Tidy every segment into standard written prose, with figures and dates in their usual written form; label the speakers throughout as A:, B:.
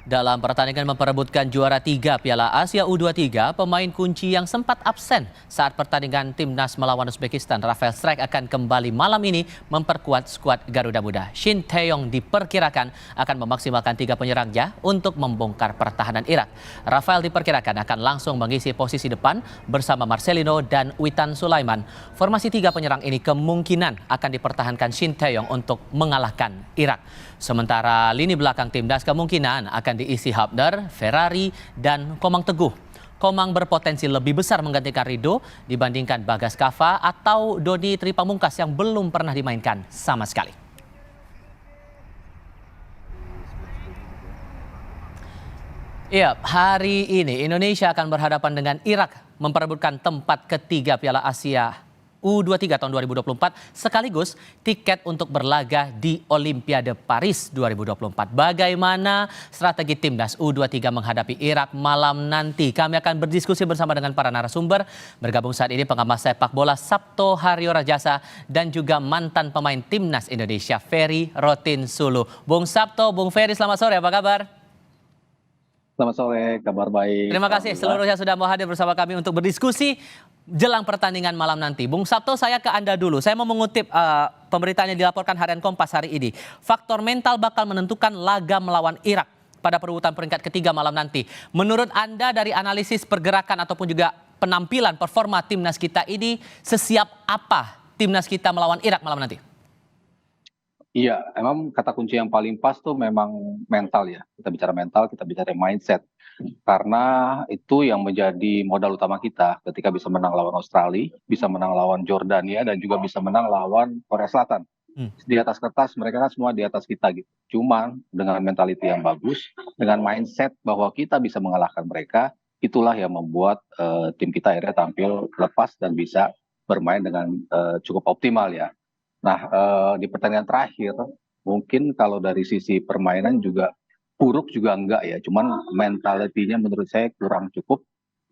A: Dalam pertandingan memperebutkan juara 3 Piala Asia U23, pemain kunci yang sempat absen saat pertandingan timnas melawan Uzbekistan, Rafael Strijk akan kembali malam ini memperkuat skuad Garuda Muda. Shin Tae-yong diperkirakan akan memaksimalkan 3 penyerangnya untuk membongkar pertahanan Irak. Rafael diperkirakan akan langsung mengisi posisi depan bersama Marcelino dan Witan Sulaiman. Formasi 3 penyerang ini kemungkinan akan dipertahankan Shin Tae-yong untuk mengalahkan Irak. Sementara lini belakang timnas kemungkinan akan diisi Hafner, Ferrari, dan Komang Teguh. Komang berpotensi lebih besar menggantikan Rido dibandingkan Bagas Kava atau Doni Tripamungkas yang belum pernah dimainkan sama sekali. Iya, hari ini Indonesia akan berhadapan dengan Irak memperebutkan tempat ketiga Piala Asia U23 tahun 2024 sekaligus tiket untuk berlaga di Olimpiade Paris 2024. Bagaimana strategi timnas U23 menghadapi Irak malam nanti? Kami akan berdiskusi bersama dengan para narasumber. Bergabung saat ini pengamat sepak bola Sabto Haryo Rajasa dan juga mantan pemain timnas Indonesia Ferry Rotinsulu. Bung Sabto, Bung Ferry, selamat sore, apa kabar?
B: Selamat sore, kabar baik.
A: Terima kasih seluruhnya sudah mau hadir bersama kami untuk berdiskusi jelang pertandingan malam nanti. Bung Sabto, saya ke Anda dulu. Saya mau mengutip pemberitaan yang dilaporkan Harian Kompas hari ini. Faktor mental bakal menentukan laga melawan Irak pada perebutan peringkat ketiga malam nanti. Menurut Anda dari analisis pergerakan ataupun juga penampilan performa timnas kita ini, sesiap apa timnas kita melawan Irak malam nanti?
B: Iya, emang kata kunci yang paling pas tuh memang mental ya. Kita bicara mental, kita bicara mindset. Karena itu yang menjadi modal utama kita ketika bisa menang lawan Australia, bisa menang lawan Jordania, dan juga bisa menang lawan Korea Selatan. Di atas kertas mereka kan semua di atas kita gitu. Cuman dengan mentality yang bagus, dengan mindset bahwa kita bisa mengalahkan mereka, itulah yang membuat tim kita akhirnya tampil lepas dan bisa bermain dengan cukup optimal ya. Nah, di pertandingan terakhir, mungkin kalau dari sisi permainan juga buruk juga enggak ya, cuman mentalitinya menurut saya kurang cukup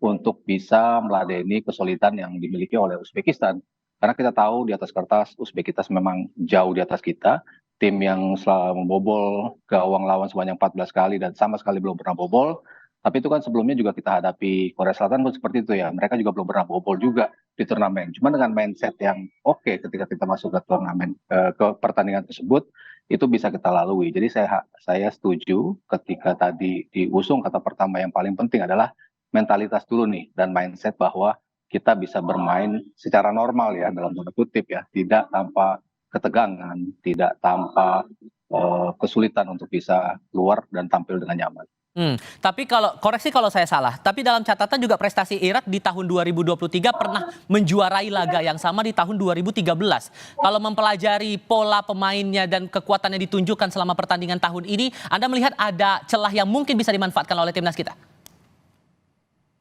B: untuk bisa meladeni kesulitan yang dimiliki oleh Uzbekistan. Karena kita tahu di atas kertas Uzbekistan memang jauh di atas kita, tim yang selalu membobol gawang lawan sebanyak 14 kali dan sama sekali belum pernah bobol. Tapi itu kan sebelumnya juga kita hadapi Korea Selatan pun seperti itu ya. Mereka juga belum pernah bobol juga di turnamen. Cuma dengan mindset yang oke ketika kita masuk ke turnamen ke pertandingan tersebut itu bisa kita lalui. Jadi saya setuju ketika tadi diusung kata pertama yang paling penting adalah mentalitas dulu nih dan mindset bahwa kita bisa bermain secara normal ya dalam tanda kutip ya, tidak tanpa ketegangan, tidak tanpa kesulitan untuk bisa keluar dan tampil dengan nyaman.
A: Tapi koreksi kalau saya salah, tapi dalam catatan juga prestasi Irak di tahun 2023 pernah menjuarai laga yang sama di tahun 2013. Kalau mempelajari pola pemainnya dan kekuatan yang ditunjukkan selama pertandingan tahun ini, Anda melihat ada celah yang mungkin bisa dimanfaatkan oleh timnas kita?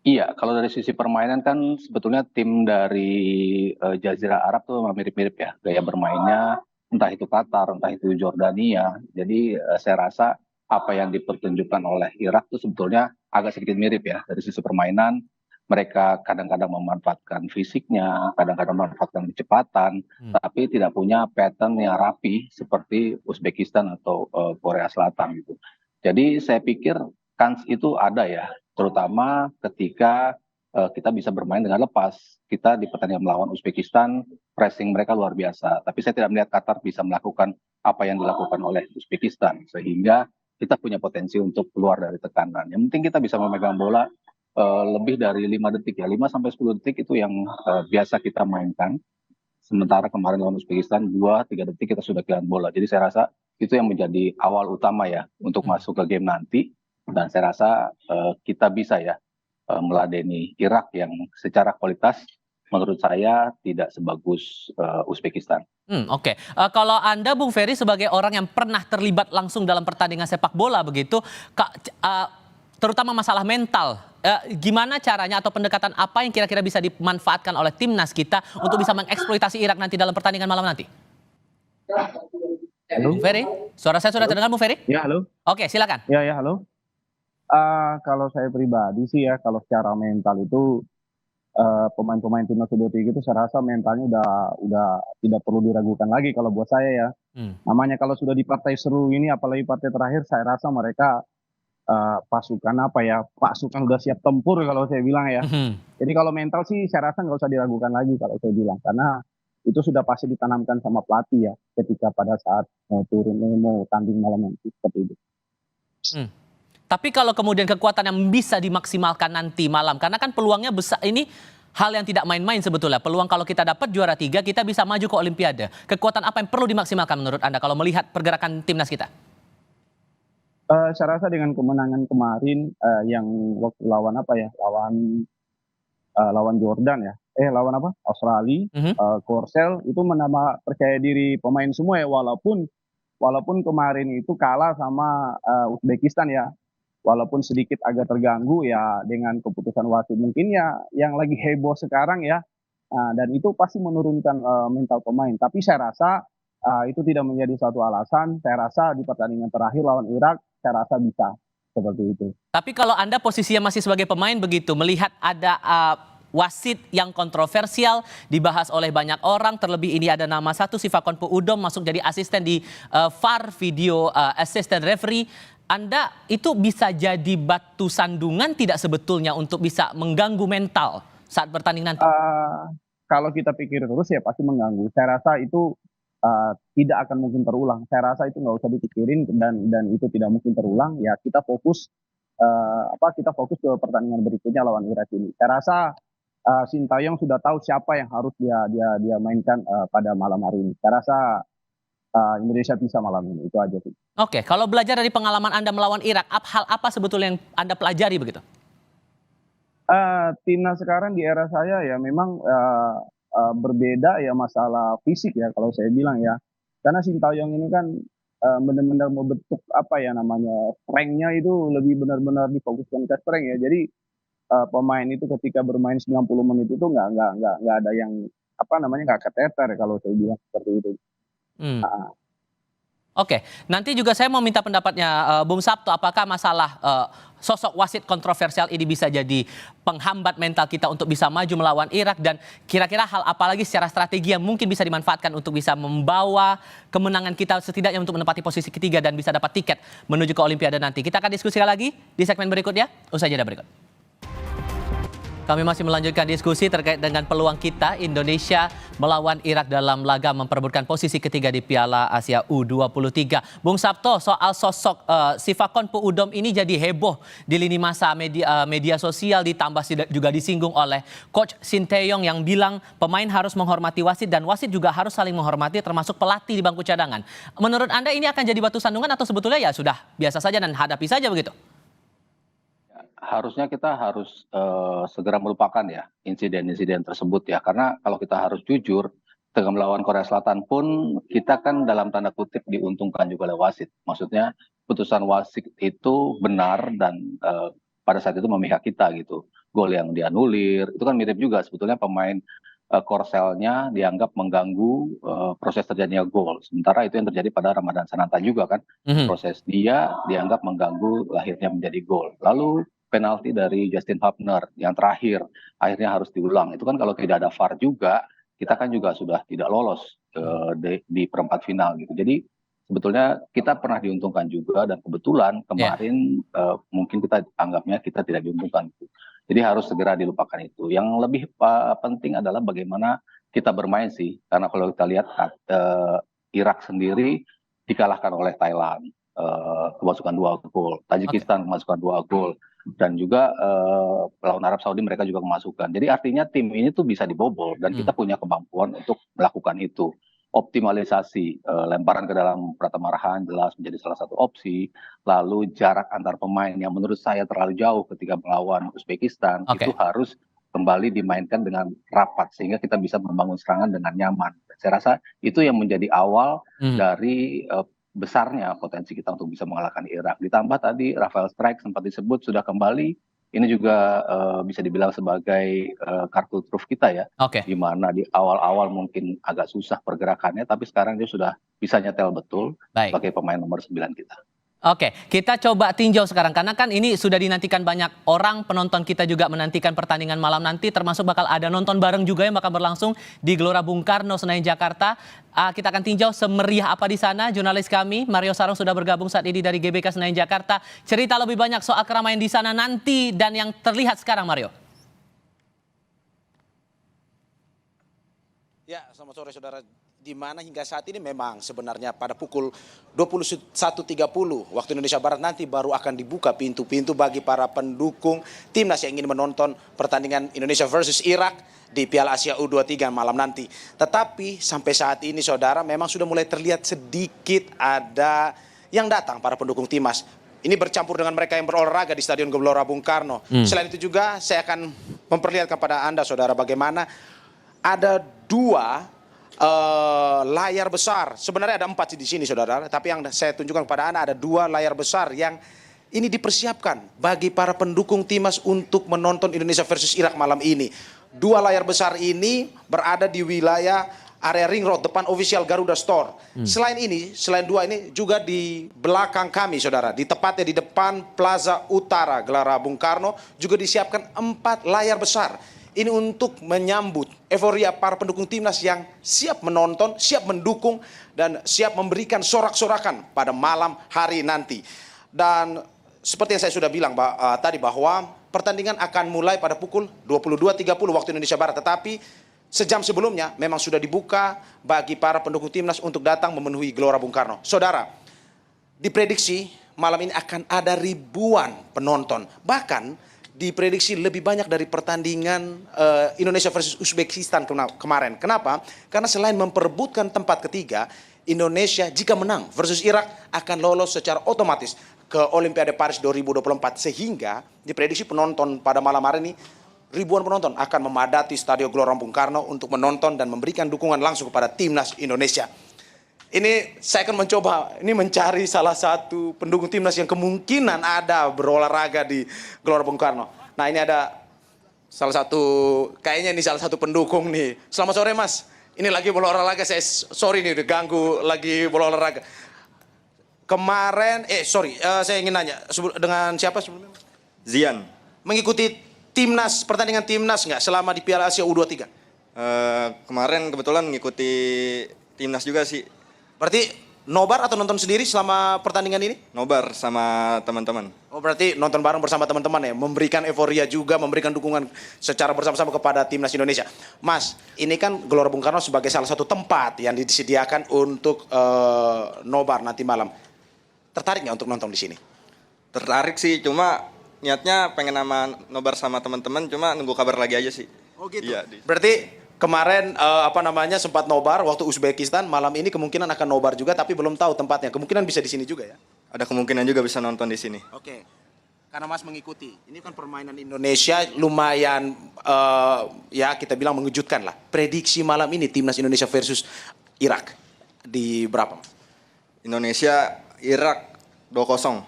B: Iya, kalau dari sisi permainan kan sebetulnya tim dari Jazirah Arab tuh mirip-mirip ya gaya bermainnya, entah itu Qatar, entah itu Jordania. Jadi saya rasa apa yang dipertunjukkan oleh Irak tuh sebetulnya agak sedikit mirip ya dari sisi permainan. Mereka kadang-kadang memanfaatkan fisiknya, kadang-kadang memanfaatkan kecepatan, tapi tidak punya pattern yang rapi seperti Uzbekistan atau Korea Selatan gitu. Jadi saya pikir kans itu ada ya, terutama ketika kita bisa bermain dengan lepas. Kita di pertandingan melawan Uzbekistan, pressing mereka luar biasa. Tapi saya tidak melihat Qatar bisa melakukan apa yang dilakukan oleh Uzbekistan. Sehingga kita punya potensi untuk keluar dari tekanan. Yang penting kita bisa memegang bola lebih dari 5 detik ya. 5 sampai 10 detik itu yang biasa kita mainkan. Sementara kemarin lawan Uzbekistan 2-3 detik kita sudah kehilangan bola. Jadi saya rasa itu yang menjadi awal utama ya untuk masuk ke game nanti. Dan saya rasa kita bisa ya meladeni Irak yang secara kualitas menurut saya tidak sebagus Uzbekistan.
A: Oke. Kalau Anda, Bung Ferry, sebagai orang yang pernah terlibat langsung dalam pertandingan sepak bola begitu, terutama masalah mental, gimana caranya atau pendekatan apa yang kira-kira bisa dimanfaatkan oleh timnas kita untuk bisa mengeksploitasi Irak nanti dalam pertandingan malam nanti?
C: Halo?
A: Bung Ferry, suara saya sudah
C: Halo?
A: terdengar, Bung Ferry?
C: Ya, halo.
A: Oke, silakan.
C: Ya, ya, halo. Kalau saya pribadi sih ya, kalau secara mental itu pemain-pemain timnas U23 itu saya rasa mentalnya udah tidak perlu diragukan lagi kalau buat saya ya.
A: Hmm.
C: Namanya kalau sudah di partai seru ini, apalagi partai terakhir, saya rasa mereka pasukan pasukan udah siap tempur kalau saya bilang ya.
A: Mhm.
C: Jadi kalau mental sih saya rasa nggak usah diragukan lagi kalau saya bilang, karena itu sudah pasti ditanamkan sama pelatih ya, ketika pada saat mau turun, mau tanding malam nanti, seperti itu.
A: Hmm. Tapi kalau kemudian kekuatan yang bisa dimaksimalkan nanti malam, karena kan peluangnya besar ini hal yang tidak main-main sebetulnya. Peluang kalau kita dapat juara 3, kita bisa maju ke Olimpiade. Kekuatan apa yang perlu dimaksimalkan menurut Anda kalau melihat pergerakan timnas kita?
C: Saya rasa dengan kemenangan kemarin, yang waktu lawan lawan Jordan ya, lawan apa, Australia,
A: Mhm.
C: Korsel itu menambah percaya diri pemain semua ya, walaupun walaupun kemarin itu kalah sama, Uzbekistan ya. Walaupun sedikit agak terganggu ya dengan keputusan wasit. Mungkin ya yang lagi heboh sekarang ya, dan itu pasti menurunkan, mental pemain. Tapi saya rasa, itu tidak menjadi suatu alasan. Saya rasa di pertandingan terakhir lawan Irak, saya rasa bisa, seperti itu.
A: Tapi kalau Anda posisinya masih sebagai pemain begitu, melihat ada wasit yang kontroversial dibahas oleh banyak orang, terlebih ini ada nama satu Sifakon Udom masuk jadi asisten di VAR video assistant referee. Anda itu bisa jadi batu sandungan tidak sebetulnya untuk bisa mengganggu mental saat bertanding nanti?
C: Kalau kita pikir terus ya pasti mengganggu. Saya rasa itu, tidak akan mungkin terulang. Saya rasa itu nggak usah dipikirin dan itu tidak mungkin terulang. Ya kita fokus, kita fokus ke pertandingan berikutnya lawan Irak ini. Saya rasa, Sintayong sudah tahu siapa yang harus dia dia dia mainkan, pada malam hari ini. Saya rasa, Indonesia bisa malam ini, itu aja sih.
A: Oke, kalau belajar dari pengalaman Anda melawan Irak, hal apa sebetulnya yang Anda pelajari begitu?
C: Timnas sekarang di era saya ya memang, berbeda ya masalah fisik ya kalau saya bilang ya. Karena Sintayong ini kan, benar-benar membentuk apa ya namanya, strength-nya itu lebih benar-benar difokuskan ke strength ya. Jadi, pemain itu ketika bermain 90 menit itu nggak ada yang apa namanya, nggak keteter kalau saya bilang seperti itu.
A: Hmm.
C: Heeh.
A: Oke, nanti juga saya mau minta pendapatnya Bung Sabto, apakah masalah sosok wasit kontroversial ini bisa jadi penghambat mental kita untuk bisa maju melawan Irak, dan kira-kira hal apa lagi secara strategi yang mungkin bisa dimanfaatkan untuk bisa membawa kemenangan kita setidaknya untuk menempati posisi ketiga dan bisa dapat tiket menuju ke Olimpiade nanti. Kita akan diskusikan lagi di segmen berikutnya, usai jeda berikut. Kami masih melanjutkan diskusi terkait dengan peluang kita Indonesia melawan Irak dalam laga memperebutkan posisi ketiga di Piala Asia U23. Bung Sabto, soal sosok Sifakon Udom ini jadi heboh di lini masa media sosial, ditambah juga disinggung oleh Coach Sinteyong yang bilang pemain harus menghormati wasit dan wasit juga harus saling menghormati termasuk pelatih di bangku cadangan. Menurut Anda ini akan jadi batu sandungan atau sebetulnya ya sudah biasa saja dan hadapi saja begitu?
B: Harusnya kita harus segera melupakan ya insiden-insiden tersebut ya, karena kalau kita harus jujur, dengan melawan Korea Selatan pun kita kan dalam tanda kutip diuntungkan juga oleh wasit. Maksudnya putusan wasit itu benar dan pada saat itu memihak kita gitu. Gol yang dianulir itu kan mirip juga sebetulnya pemain Korselnya dianggap mengganggu proses terjadinya gol. Sementara itu yang terjadi pada Ramadan Sananta juga kan.
A: Mhm.
B: Proses dia dianggap mengganggu lahirnya menjadi gol. Lalu penalti dari Justin Hubner yang terakhir akhirnya harus diulang. Itu kan kalau tidak ada VAR juga, kita kan juga sudah tidak lolos di perempat final gitu. Jadi sebetulnya kita pernah diuntungkan juga dan kebetulan
A: Ya.
B: kemarin mungkin kita anggapnya kita tidak diuntungkan gitu. Jadi harus segera dilupakan itu. Yang lebih penting adalah bagaimana kita bermain sih. Karena kalau kita lihat Irak sendiri dikalahkan oleh Thailand, kemasukan 2 gol.
A: Oke.
B: Tajikistan kemasukan 2 gol. Dan juga lawan Arab Saudi mereka juga kemasukan. Jadi artinya tim ini tuh bisa dibobol dan
A: Hmm.
B: kita punya kemampuan untuk melakukan itu. Optimalisasi lemparan ke dalam Pratama Arhan jelas menjadi salah satu opsi. Lalu jarak antar pemain yang menurut saya terlalu jauh ketika melawan Uzbekistan itu
A: Oke.
B: harus kembali dimainkan dengan rapat sehingga kita bisa membangun serangan dengan nyaman. Saya rasa itu yang menjadi awal
A: Hmm.
B: dari besarnya potensi kita untuk bisa mengalahkan Irak. Ditambah tadi Rafael Strike sempat disebut sudah kembali, ini juga bisa dibilang sebagai kartu truf kita ya,
A: Oke.
B: di mana di awal-awal mungkin agak susah pergerakannya, tapi sekarang dia sudah bisa nyetel betul
A: Baik.
B: sebagai pemain nomor 9 kita.
A: Oke, kita coba tinjau sekarang karena kan ini sudah dinantikan banyak orang, penonton kita juga menantikan pertandingan malam nanti, termasuk bakal ada nonton bareng juga yang bakal berlangsung di Gelora Bung Karno, Senayan, Jakarta. Kita akan tinjau semeriah apa di sana. Jurnalis kami Mario Sarung sudah bergabung saat ini dari GBK Senayan, Jakarta. Cerita lebih banyak soal keramaian di sana nanti dan yang terlihat sekarang, Mario.
D: Ya, selamat sore saudara. Di mana hingga saat ini memang sebenarnya pada pukul 21.30 waktu Indonesia Barat nanti baru akan dibuka pintu-pintu bagi para pendukung timnas yang ingin menonton pertandingan Indonesia versus Irak di Piala Asia U23 malam nanti. Tetapi sampai saat ini saudara memang sudah mulai terlihat sedikit ada yang datang para pendukung timnas. Ini bercampur dengan mereka yang berolahraga di Stadion Gelora Bung Karno. Selain itu juga saya akan memperlihatkan pada Anda saudara bagaimana ada dua layar besar. Sebenarnya ada 4 di sini saudara, tapi yang saya tunjukkan kepada Anda ada 2 layar besar yang ini dipersiapkan bagi para pendukung timnas untuk menonton Indonesia versus Irak malam ini. 2 layar besar ini berada di wilayah area Ring Road depan official Garuda Store. Selain 2 ini juga di belakang kami saudara, di tepatnya di depan Plaza Utara Gelora Bung Karno juga disiapkan 4 layar besar. Ini untuk menyambut euforia para pendukung timnas yang siap menonton, siap mendukung, dan siap memberikan sorak-sorakan pada malam hari nanti. Dan seperti yang saya sudah bilang tadi bahwa pertandingan akan mulai pada pukul 22.30 waktu Indonesia Barat. Tetapi sejam sebelumnya memang sudah dibuka bagi para pendukung timnas untuk datang memenuhi Gelora Bung Karno. Saudara, diprediksi malam ini akan ada ribuan penonton. Bahkan diprediksi lebih banyak dari pertandingan Indonesia versus Uzbekistan kemarin. Kenapa? Karena selain memperebutkan tempat ketiga, Indonesia jika menang versus Irak akan lolos secara otomatis ke Olimpiade Paris 2024. Sehingga diprediksi penonton pada malam hari ini, ribuan penonton akan memadati Stadion Gelora Bung Karno untuk menonton dan memberikan dukungan langsung kepada timnas Indonesia. Ini saya akan mencoba mencari salah satu pendukung timnas yang kemungkinan ada berolahraga di Gelora Bung Karno. Nah, ini ada salah satu pendukung nih. Selamat sore Mas. Ini lagi berolahraga, saya sorry nih udah ganggu lagi berolahraga. Kemarin saya ingin nanya dengan siapa sebelumnya?
E: Zian.
D: Mengikuti pertandingan timnas nggak selama di Piala Asia U23?
E: Kemarin kebetulan mengikuti timnas juga sih.
D: Berarti nobar atau nonton sendiri selama pertandingan ini?
E: Nobar sama teman-teman.
D: Oh, berarti nonton bareng bersama teman-teman ya, memberikan euforia juga, memberikan dukungan secara bersama-sama kepada timnas Indonesia. Mas, ini kan Gelora Bung Karno sebagai salah satu tempat yang disediakan untuk nobar nanti malam. Tertarik nggak untuk nonton di sini?
E: Tertarik sih, cuma niatnya pengen nobar sama teman-teman, cuma nunggu kabar lagi aja sih.
D: Oh gitu.
E: Iya.
D: Berarti kemarin sempat nobar waktu Uzbekistan, malam ini kemungkinan akan nobar juga tapi belum tahu tempatnya. Kemungkinan bisa di sini juga ya.
E: Ada kemungkinan juga bisa nonton di sini.
D: Oke. Karena Mas mengikuti. Ini kan permainan Indonesia lumayan ya kita bilang mengejutkan lah. Prediksi malam ini timnas Indonesia versus Irak di berapa, Mas?
E: Indonesia Irak 2-0.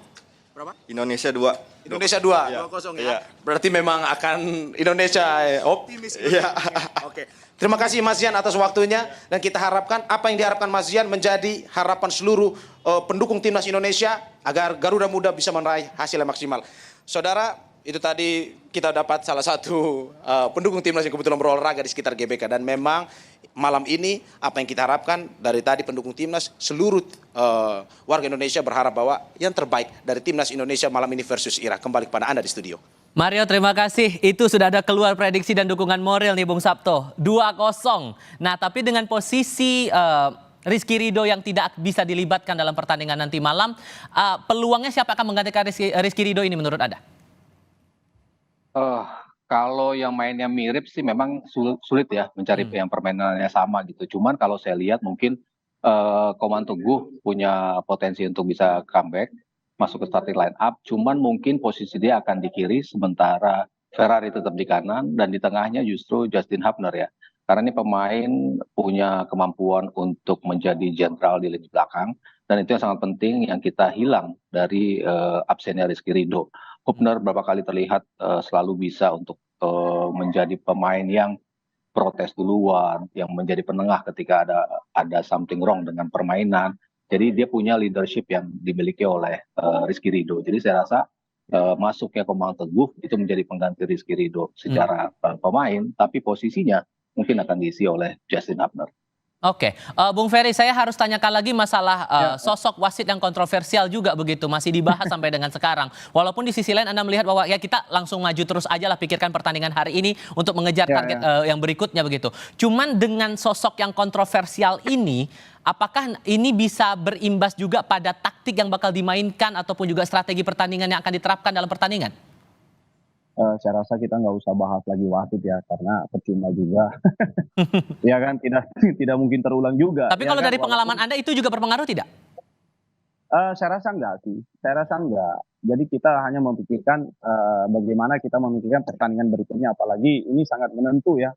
D: Berapa?
E: Indonesia 2.
D: Indonesia 2,
E: Iya.
D: 2-0 ya.
E: Iya.
D: Berarti memang akan Indonesia optimis.
E: Iya.
D: Oke. Terima kasih Mas Zian atas waktunya dan kita harapkan apa yang diharapkan Mas Zian menjadi harapan seluruh pendukung timnas Indonesia agar Garuda Muda bisa meraih hasil yang maksimal. Saudara, itu tadi kita dapat salah satu pendukung timnas yang kebetulan berolahraga di sekitar GBK dan memang malam ini apa yang kita harapkan dari tadi pendukung timnas, seluruh warga Indonesia berharap bahwa yang terbaik dari timnas Indonesia malam ini versus Irak. Kembali kepada Anda di studio.
A: Mario, terima kasih. Itu sudah ada keluar prediksi dan dukungan moral nih Bung Sabto. 2-0. Nah, tapi dengan posisi Rizky Ridho yang tidak bisa dilibatkan dalam pertandingan nanti malam, peluangnya siapa akan menggantikan Rizky Ridho ini menurut Anda?
B: Kalau yang mainnya mirip sih memang sulit ya mencari yang permainannya sama gitu. Cuman kalau saya lihat mungkin Koman Teguh punya potensi untuk bisa comeback, masuk ke starting line up. Cuman mungkin posisi dia akan di kiri, sementara Ferrari tetap di kanan, dan di tengahnya justru Justin Hubner ya. Karena ini pemain punya kemampuan untuk menjadi jenderal di lini belakang, dan itu yang sangat penting yang kita hilang dari absennya Rizky Ridho. Hubner berapa kali terlihat selalu bisa untuk menjadi pemain yang protes duluan, yang menjadi penengah ketika ada something wrong dengan permainan, Jadi dia punya leadership yang dimiliki oleh Rizky Ridho. Jadi saya rasa masuknya Komang Teguh itu menjadi pengganti Rizky Ridho secara pemain, tapi posisinya mungkin akan diisi oleh Justin Hubner.
A: Oke, Bung Ferry, saya harus tanyakan lagi masalah sosok wasit yang kontroversial juga begitu, masih dibahas sampai dengan sekarang. Walaupun di sisi lain Anda melihat bahwa ya kita langsung maju terus aja lah, pikirkan pertandingan hari ini untuk mengejar target yang berikutnya begitu. Cuman dengan sosok yang kontroversial ini, apakah ini bisa berimbas juga pada taktik yang bakal dimainkan ataupun juga strategi pertandingan yang akan diterapkan dalam pertandingan?
C: Saya rasa kita nggak usah bahas lagi wasit ya, karena percuma juga. Ya kan, tidak mungkin terulang juga.
A: Tapi
C: ya
A: kalau
C: kan?
A: dari pengalaman Anda itu juga berpengaruh tidak?
C: Saya rasa enggak sih, saya rasa enggak. Jadi kita hanya memikirkan bagaimana kita memikirkan pertandingan berikutnya, apalagi ini sangat menentu ya,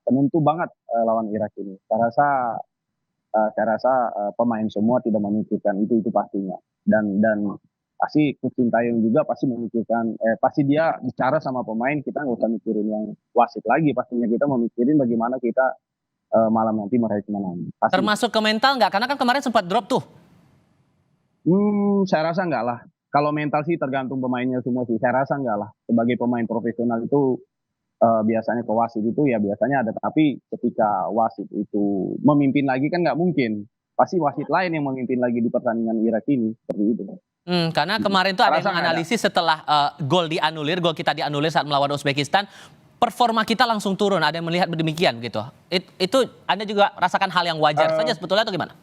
C: penentu banget lawan Irak ini. Saya rasa pemain semua tidak memikirkan itu pastinya. Dan pasti Coach Sintayong juga pasti memikirkan, pasti dia bicara sama pemain, kita nggak usah mikirin yang wasit lagi, pastinya kita memikirin bagaimana kita malam nanti meraih kemenangan. Pasti.
A: Termasuk ke mental nggak? Karena kan kemarin sempat drop tuh.
C: Saya rasa enggak lah. Kalau mental sih tergantung pemainnya semua sih. Saya rasa enggak lah. Sebagai pemain profesional itu biasanya ke wasit itu ya biasanya ada. Tapi ketika wasit itu memimpin lagi kan nggak mungkin. Pasti wasit lain yang memimpin lagi di pertandingan Irak ini. Seperti itu.
A: Karena kemarin tuh ada yang
C: Rasa nggak
A: menganalisis setelah gol kita dianulir saat melawan Uzbekistan, performa kita langsung turun. Ada yang melihat demikian gitu. Itu Anda juga rasakan hal yang wajar saja sebetulnya atau gimana?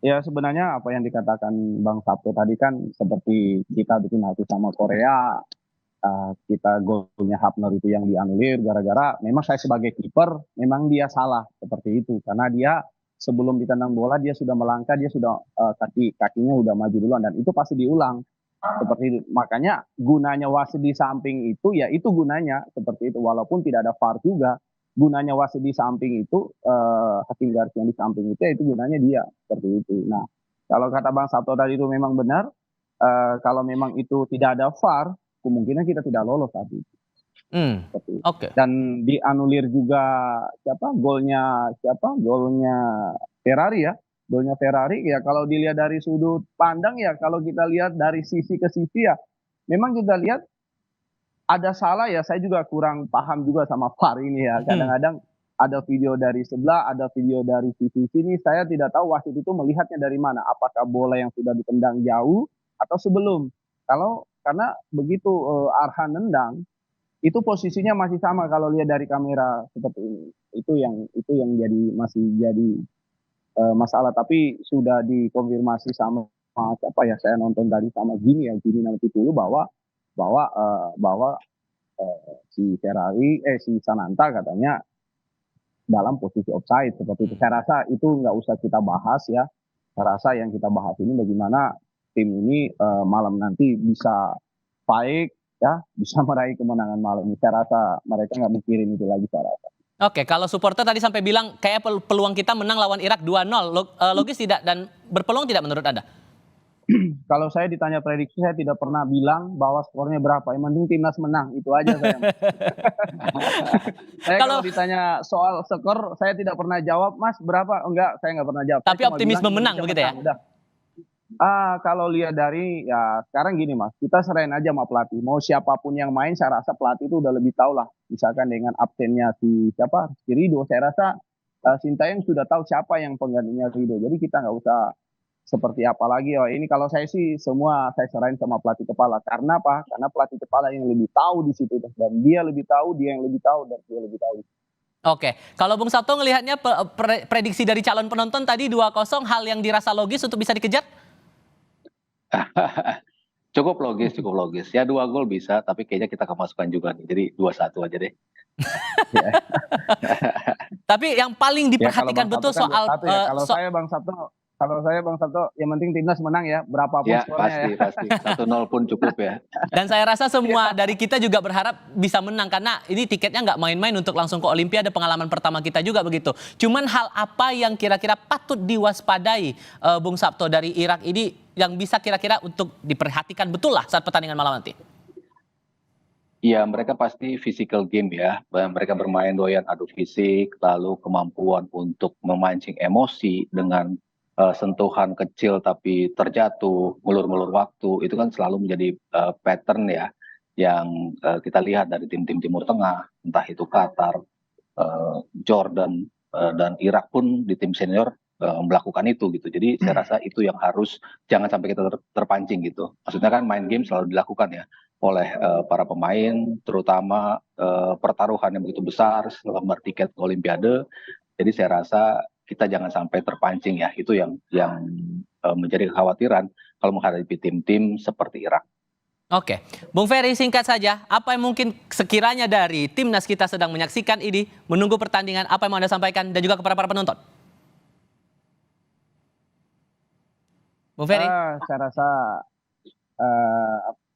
C: Ya sebenarnya apa yang dikatakan Bang Sabto tadi kan seperti kita bikin hati sama Korea, kita golnya Hubner itu yang dianulir gara-gara memang saya sebagai kiper memang dia salah seperti itu, karena dia sebelum ditendang bola dia sudah melangkah, dia sudah kakinya udah maju duluan dan itu pasti diulang seperti itu. Makanya gunanya wasit di samping itu ya itu gunanya seperti itu, walaupun tidak ada VAR juga. Gunanya wasit di samping itu, hakim garis yang di samping itu, ya itu gunanya dia, seperti itu. Nah, kalau kata Bang Sabto tadi itu memang benar, kalau memang itu tidak ada VAR, kemungkinan kita tidak lolos tadi.
A: Oke.
C: Dan dianulir juga golnya Ferrari ya, golnya Ferrari ya kalau dilihat dari sudut pandang ya, kalau kita lihat dari sisi ke sisi ya, memang kita lihat ada salah ya, saya juga kurang paham juga sama VAR ini ya. Kadang-kadang ada video dari sebelah, ada video dari sisi sini, saya tidak tahu wasit itu melihatnya dari mana. Apakah bola yang sudah ditendang jauh atau sebelum. Karena begitu Arhan nendang, itu posisinya masih sama kalau lihat dari kamera seperti ini. Itu yang masih jadi masalah, tapi sudah dikonfirmasi sama siapa ya, saya nonton tadi sama Gini nanti dulu bahwa si Ferrari si Sananta katanya dalam posisi offside seperti itu. Saya rasa itu nggak usah kita bahas ya. Saya rasa yang kita bahas ini bagaimana tim ini malam nanti bisa baik ya, bisa meraih kemenangan malam ini. Saya rasa mereka nggak mikirin itu lagi, saya rasa.
A: Oke, kalau supporter tadi sampai bilang kayak peluang kita menang lawan Irak 2-0, logis tidak dan berpeluang tidak menurut Anda?
C: Kalau saya ditanya prediksi, saya tidak pernah bilang bahwa skornya berapa. Yang penting timnas menang, itu aja saya. Saya kalau ditanya soal skor, saya tidak pernah jawab, Mas berapa? Enggak, saya nggak pernah jawab.
A: Tapi optimisme menang begitu ya?
C: Udah. Kalau lihat dari ya sekarang gini Mas, kita serahin aja sama pelatih. Mau siapapun yang main, saya rasa pelatih itu udah lebih tahu lah. Misalkan dengan absennya si Ridho, saya rasa Sintayong sudah tahu siapa yang penggantinya Ridho. Jadi kita nggak usah seperti apa lagi. Ini kalau saya sih semua saya serahin sama pelatih kepala. Karena apa? Karena pelatih kepala yang lebih tahu di situ dan dia lebih tahu, dia yang lebih tahu dan dia lebih tahu.
A: Oke, kalau Bung Sabto ngelihatnya prediksi dari calon penonton tadi 2-0, hal yang dirasa logis untuk bisa dikejar?
B: Cukup logis. Ya 2 gol bisa, tapi kayaknya kita kemasukan juga nih. Jadi 2-1 aja deh.
A: Tapi yang paling diperhatikan betul soal
C: kalau saya Bang Sabto, yang penting timnas menang ya, berapapun
B: ya,
C: skornya
B: pasti. 1-0 pun cukup ya.
A: Dan saya rasa semua dari kita juga berharap bisa menang karena ini tiketnya nggak main-main untuk langsung ke Olimpiade, pengalaman pertama kita juga begitu. Cuman hal apa yang kira-kira patut diwaspadai Bung Sabto dari Irak ini yang bisa kira-kira untuk diperhatikan betul lah saat pertandingan malam nanti?
B: Iya, mereka pasti physical game ya. Mereka bermain doyan adu fisik, lalu kemampuan untuk memancing emosi dengan sentuhan kecil tapi terjatuh, ngulur-ngulur waktu, itu kan selalu menjadi pattern ya yang kita lihat dari tim-tim Timur Tengah, entah itu Qatar, Jordan, dan Irak pun di tim senior melakukan itu gitu. Jadi saya rasa itu yang harus jangan sampai kita terpancing gitu. Maksudnya kan main game selalu dilakukan ya oleh para pemain, terutama pertaruhan yang begitu besar, selembar tiket ke Olimpiade. Jadi saya rasa kita jangan sampai terpancing ya. Itu yang menjadi kekhawatiran kalau menghadapi tim-tim seperti Irak.
A: Oke, Bung Ferry singkat saja, apa yang mungkin sekiranya dari timnas kita sedang menyaksikan ini, menunggu pertandingan, apa yang mau Anda sampaikan dan juga kepada para penonton? Bung Ferry?
C: Saya rasa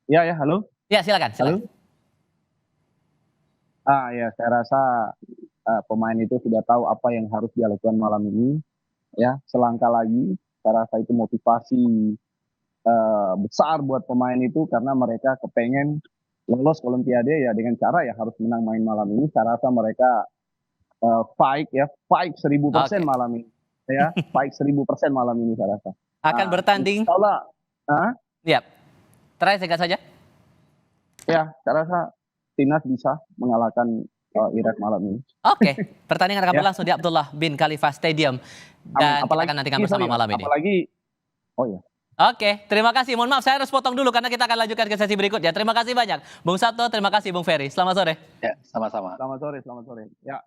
C: ya halo.
A: Ya, silakan.
C: Halo. Ya, saya rasa pemain itu sudah tahu apa yang harus dia lakukan malam ini. Ya, selangkah lagi, saya rasa itu motivasi besar buat pemain itu karena mereka kepengen lolos ke Olimpiade ya dengan cara ya harus menang main malam ini. Saya rasa mereka fight 1000% malam ini. Ya, fight 1000% malam ini saya rasa.
A: Akan bertanding. Ya, terakhir singkat saja.
C: Ya, saya rasa timnas bisa mengalahkan Irak malam ini.
A: Oke, pertandingan akan berlangsung di Abdullah bin Khalifa Stadium dan kita akan nantikan bersama malam ini. Oke, terima kasih. Mohon maaf saya harus potong dulu karena kita akan lanjutkan ke sesi berikutnya. Terima kasih banyak. Bung Sabto, terima kasih Bung Ferry. Selamat sore.
B: Ya, sama-sama.
C: Selamat sore. Ya.